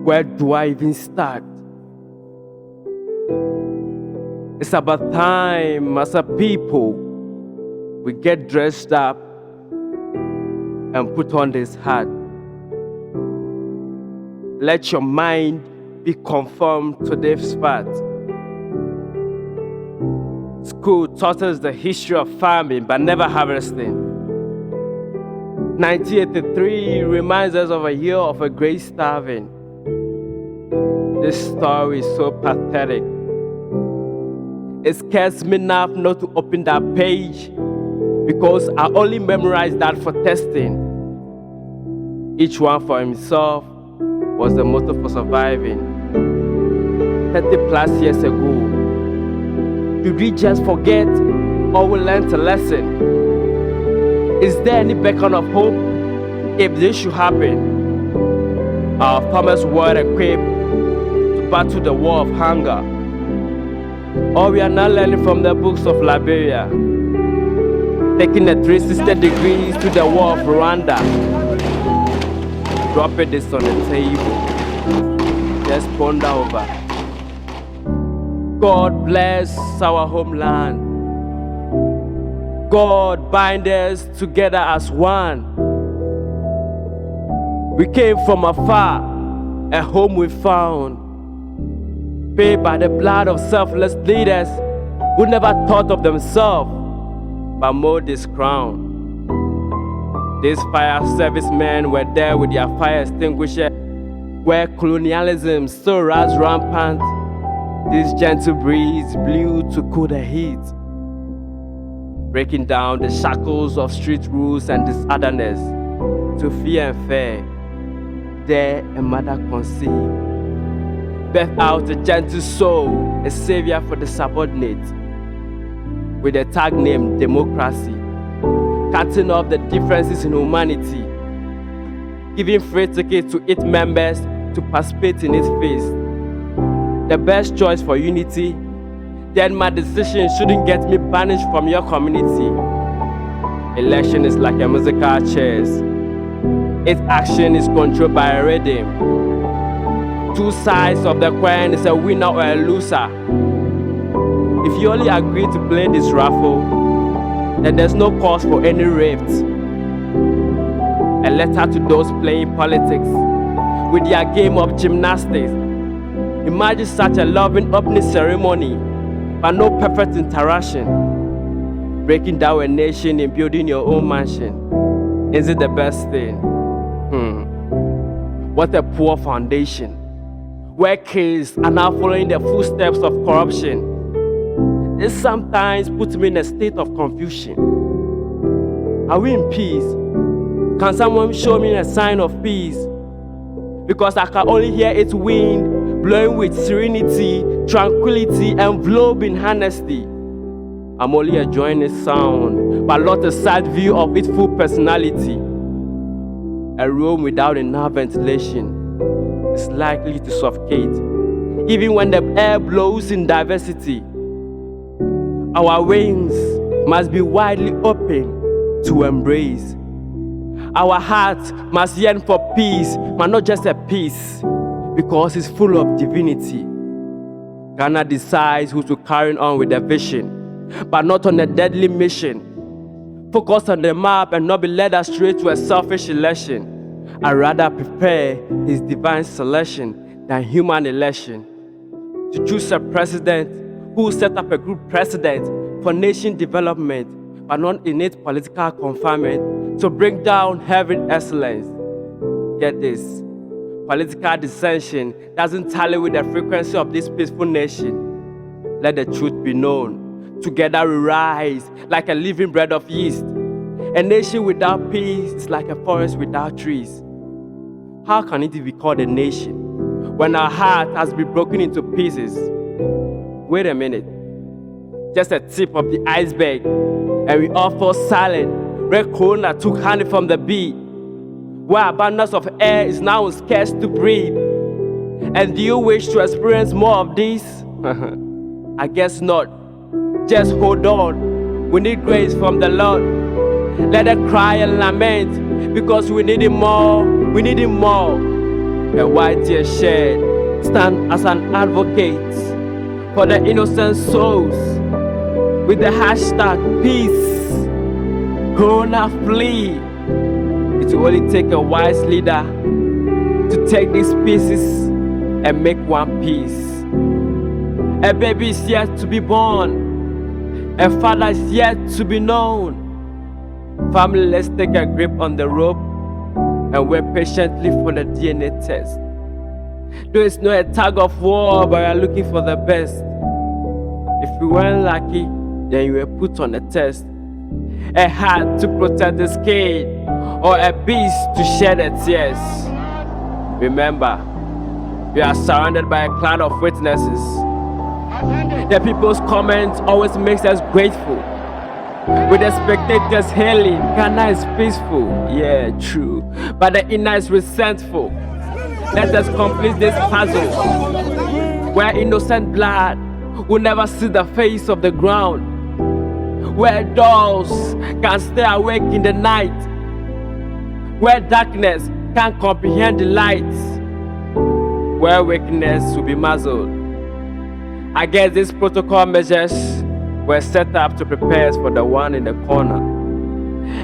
Where do I even start? It's about time as a people we get dressed up and put on this hat. Let your mind be conformed to this fact. School taught us the history of farming but never harvesting. 1983 reminds us of a year of a great starving. This story is so pathetic. It scares me now not to open that page because I only memorized that for testing. Each one for himself was the motto for surviving. 30 plus years ago, did we just forget or we learned a lesson? Is there any beacon of hope if this should happen? Our farmers were equipped to battle the war of hunger. Or we are now learning from the books of Liberia, taking the 360 degrees to the war of Rwanda. Dropping this on the table. Just ponder over. God bless our homeland. God bind us together as one. We came from afar, a home we found, paid by the blood of selfless leaders who never thought of themselves but more this crown. These fire servicemen were there with their fire extinguisher, where colonialism still runs rampant. This gentle breeze blew to cool the heat, breaking down the shackles of street rules and disotherness. To fear and fear, there a mother conceived, birth out a gentle soul, a savior for the subordinate, with a tag named democracy, cutting off the differences in humanity, giving free tickets to its members to participate in its feast. The best choice for unity, then my decision shouldn't get me banished from your community. Election is like a musical chairs. Its action is controlled by a rhythm. Two sides of the coin is a winner or a loser. If you only agree to play this raffle, then there's no cause for any rift. A letter to those playing politics with their game of gymnastics. Imagine such a loving opening ceremony, but no perfect interaction. Breaking down a nation and building your own mansion. Is it the best thing? What a poor foundation, where kids are now following the footsteps of corruption. This sometimes puts me in a state of confusion. Are we in peace? Can someone show me a sign of peace? Because I can only hear its wind blowing with serenity, tranquility, and glowing honesty. I'm only enjoying its sound, but not a sad view of its full personality. A room without enough ventilation is likely to suffocate, even when the air blows in diversity. Our wings must be widely open to embrace. Our hearts must yearn for peace, but not just a peace, because it's full of divinity. Ghana decides who to carry on with their vision, but not on a deadly mission. Focus on the map and not be led astray to a selfish election. I'd rather prepare his divine selection than human election. To choose a president who will set up a group precedent for nation development, but not innate political confinement, to bring down heaven excellence. Get this. Political dissension doesn't tally with the frequency of this peaceful nation. Let the truth be known. Together we rise like a living bread of yeast. A nation without peace is like a forest without trees. How can it be called a nation when our heart has been broken into pieces? Wait a minute. Just a tip of the iceberg, and we all fall silent. Red Corona took honey from the bee, where abundance of air is now scarce to breathe. And do you wish to experience more of this? I guess not. Just hold on. We need grace from the Lord. Let us cry and lament, because we need Him more. We need Him more. and white tear shed, stand as an advocate for the innocent souls with the hashtag peace. Corona flee. It will only take a wise leader to take these pieces and make one piece. A baby is yet to be born. A father is yet to be known. Family, let's take a grip on the rope and wait patiently for the DNA test. Though it's not a tug of war, but you're looking for the best. If you weren't lucky, then you were put on a test. A heart to protect the skin, or a beast to shed the tears. Remember, we are surrounded by a cloud of witnesses. The people's comments always makes us grateful. With the spectators hailing, Ghana is peaceful. Yeah, true. But the inner is resentful. Let us complete this puzzle, where innocent blood will never see the face of the ground, where dolls can stay awake in the night, where darkness can't comprehend the light, where weakness will be muzzled. I guess these protocol measures were set up to prepare us for the one in the corner.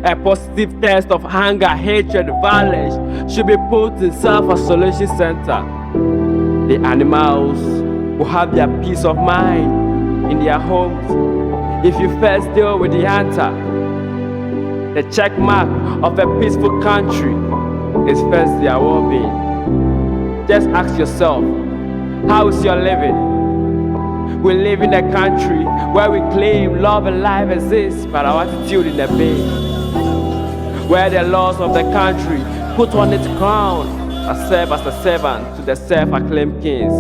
A positive test of anger, hatred, violence should be put in self-isolation center. The animals will have their peace of mind in their homes if you first deal with the answer. The check mark of a peaceful country is first their well-being. Just ask yourself, how is your living? We live in a country where we claim love and life exists, but our attitude in the bay. Where the laws of the country put on its crown and serve as a servant to the self-acclaimed kings.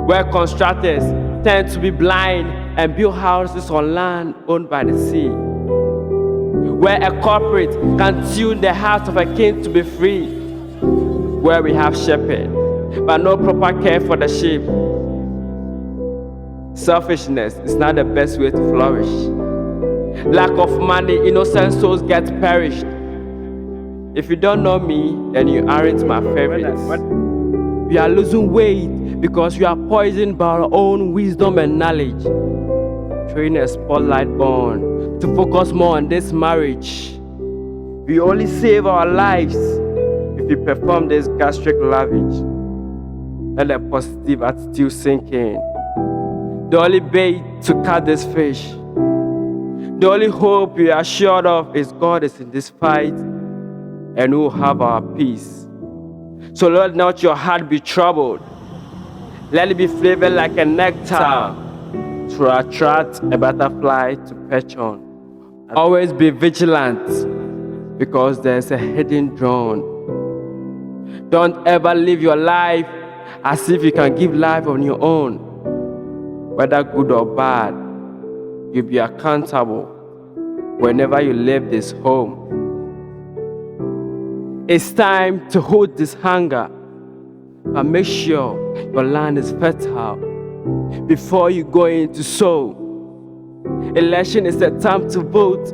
Where constructors tend to be blind and build houses on land owned by the sea. Where a corporate can tune the heart of a king to be free. Where we have shepherd, but no proper care for the sheep. Selfishness is not the best way to flourish. Lack of money, innocent souls get perished. If you don't know me, then you aren't my favorite. We are losing weight because we are poisoned by our own wisdom and knowledge. Throwing a spotlight on to focus more on this marriage. We only save our lives if we perform this gastric lavage. Let a positive attitude sink in. The only bait to catch this fish. The only hope we are assured of is God is in this fight and we will have our peace. So let not your heart be troubled. Let it be flavored like a nectar to attract a butterfly to perch on. Always be vigilant because there's a hidden drone. Don't ever live your life as if you can give life on your own. Whether good or bad, you'll be accountable whenever you leave this home. It's time to hold this hunger, but make sure your land is fertile before you go in to sow. Election is a time to vote,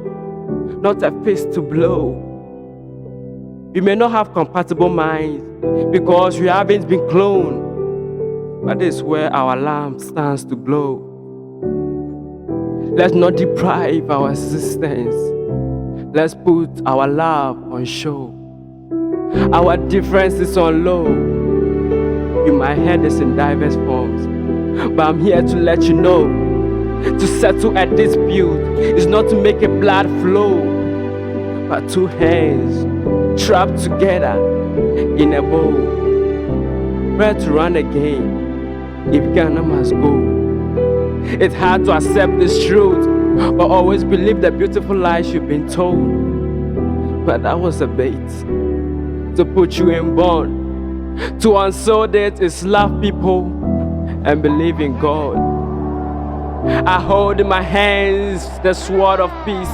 not a fist to blow. We may not have compatible minds because we haven't been cloned, but this is where our lamp stands to glow. Let's not deprive our existence. Let's put our love on show. Our differences on low. In my head is in diverse forms, but I'm here to let you know, to settle a dispute is not to make a blood flow, but two hands trapped together in a bow. Where to run again if Ghana must go? It's hard to accept this truth, but always believe the beautiful lies you've been told. But that was a bait to put you in bond. To unsold it is love people and believe in God. I hold in my hands the sword of peace,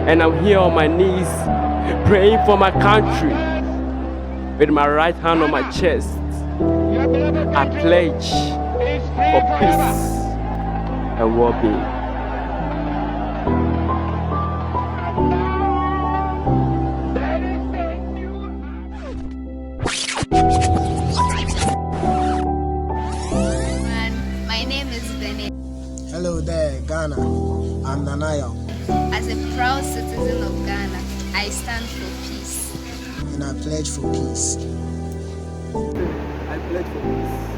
and I'm here on my knees praying for my country with my right hand on my chest. I pledge for peace and well-being. Hello there, Ghana. I'm Nanayo. As a proud citizen of Ghana, I stand for peace. And I pledge for peace. I pledge for peace.